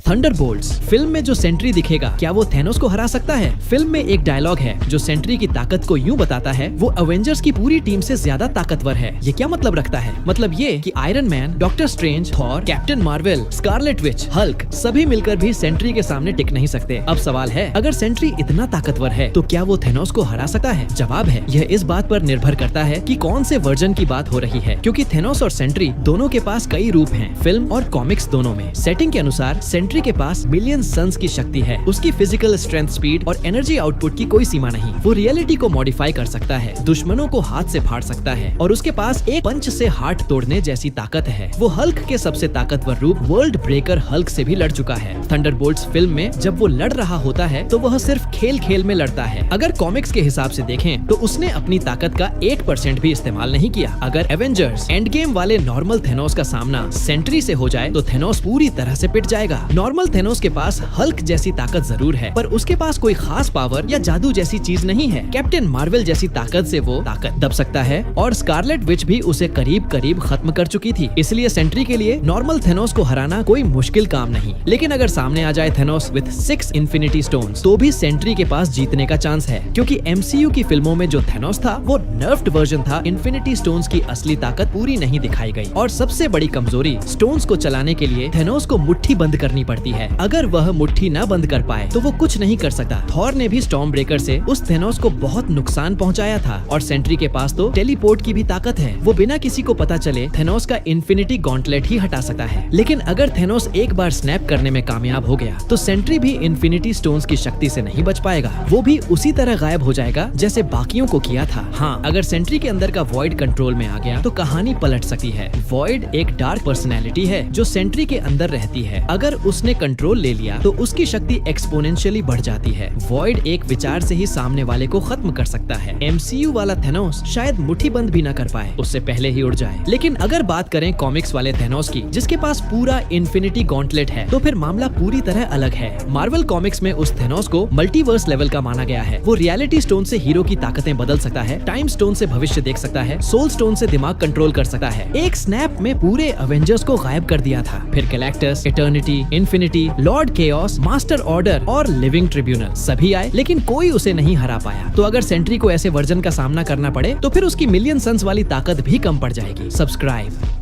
Thunderbolts. Film में जो Sentry दिखेगा क्या वो थेनोस को हरा सकता है? फिल्म में एक डायलॉग है जो सेंट्री की ताकत को यूं बताता है, वो अवेंजर्स की पूरी टीम से ज्यादा ताकतवर है। ये क्या मतलब रखता है? मतलब ये कि iron man, doctor strange, Thor, captain Marvel, Scarlet Witch, Hulk सभी मिलकर भी सेंट्री के सामने टिक नहीं सकते। अब सवाल है, अगर सेंट्री इतना ताकतवर है तो क्या वो थेनोस को हरा सकता है? जवाब है, यह इस बात पर निर्भर करता है कि कौन से वर्जन की बात हो रही है, क्योंकि थेनोस और सेंट्री दोनों के पास कई रूप हैं, फिल्म और कॉमिक्स दोनों में। सेटिंग के अनुसार सेंट्री के पास मिलियन सन्स की शक्ति है। उसकी फिजिकल स्ट्रेंथ, स्पीड और एनर्जी आउटपुट की कोई सीमा नहीं। वो रियलिटी को मॉडिफाई कर सकता है, दुश्मनों को हाथ से फाड़ सकता है और उसके पास एक पंच से हार्ट तोड़ने जैसी ताकत है। वो हल्क के सबसे ताकतवर रूप वर्ल्ड ब्रेकर हल्क से भी लड़ चुका है। थंडरबोल्ट्स फिल्म में जब वो लड़ रहा होता है तो वह सिर्फ खेल खेल में लड़ता है। अगर कॉमिक्स के हिसाब से देखें तो उसने अपनी ताकत का 1% भी इस्तेमाल नहीं किया। अगर एवेंजर्स एंड गेम वाले नॉर्मल थेनोस का सामना सेंट्री से हो जाए तो थेनोस पूरी तरह से पिट जाएगा। नॉर्मल थेनोस के पास हल्क जैसी ताकत जरूर है, पर उसके पास कोई खास पावर या जादू जैसी चीज नहीं है। कैप्टन मार्वल जैसी ताकत से वो ताकत दब सकता है और स्कारलेट विच भी उसे करीब करीब खत्म कर चुकी थी। इसलिए सेंट्री के लिए नॉर्मल थेनोस को हराना कोई मुश्किल काम नहीं। लेकिन अगर सामने आ जाए थेनोस विद 6 इन्फिनिटी स्टोन्स, तो भी सेंट्री के पास जीतने का चांस है, क्योंकि MCU की फिल्मों में जो थेनोस था वो नर्फ्ड वर्जन था। इन्फिनिटी स्टोन्स की असली ताकत पूरी नहीं दिखाई गई और सबसे बड़ी कमजोरी, स्टोन्स को चलाने के लिए थेनोस को मुट्ठी बंद करनी पड़ती है। अगर वह मुट्ठी न बंद कर पाए तो वो कुछ नहीं कर सकता। थॉर ने भी स्टॉर्म ब्रेकर से उस थेनोस को बहुत नुकसान पहुंचाया था और सेंट्री के पास तो टेलीपोर्ट की भी ताकत है। वो बिना किसी को पता चले थेनोस का इन्फिनिटी गॉन्टलेट ही हटा सकता है। लेकिन अगर थेनोस एक बार स्नैप करने में कामयाब हो गया तो सेंट्री भी इन्फिनिटी स्टोन्स की शक्ति से नहीं बच पाएगा। वो भी उसी तरह गायब हो जाएगा जैसे बाकियों को किया था। हाँ, अगर सेंट्री के अंदर का वॉइड कंट्रोल में आ गया तो कहानी पलट सकती है। वॉइड एक डार्क पर्सनैलिटी है जो सेंट्री के अंदर रहती है। अगर उसने कंट्रोल ले लिया तो उसकी शक्ति एक्सपोनेंशियली बढ़ जाती है। वॉइड एक विचार से ही सामने वाले को खत्म कर सकता है। MCU वाला थेनोस शायद मुट्ठी बंद भी न कर पाए, उससे पहले ही उड़ जाए। लेकिन अगर बात करें कॉमिक्स वाले थेनोस की, जिसके पास पूरा इन्फिनिटी गॉन्टलेट है, तो फिर मामला पूरी तरह अलग है। मार्वल कॉमिक्स में उस थेनोस को मल्टीवर्स लेवल का माना गया है। वो रियलिटी स्टोन से हीरो की ताकतें बदल सकता है, टाइम स्टोन से भविष्य देख सकता है, सोल स्टोन से दिमाग कंट्रोल कर सकता है। एक स्नैप में पूरे अवेंजर्स को गायब कर दिया था। फिर Galactus, eternity, infinity, Lord chaos, master order और लिविंग ट्रिब्यूनल सभी आए, लेकिन कोई उसे नहीं हरा पाया। तो अगर सेंट्री को ऐसे वर्जन का सामना करना पड़े तो फिर उसकी मिलियन सन्स वाली ताकत भी कम पड़ जाएगी। सब्सक्राइब।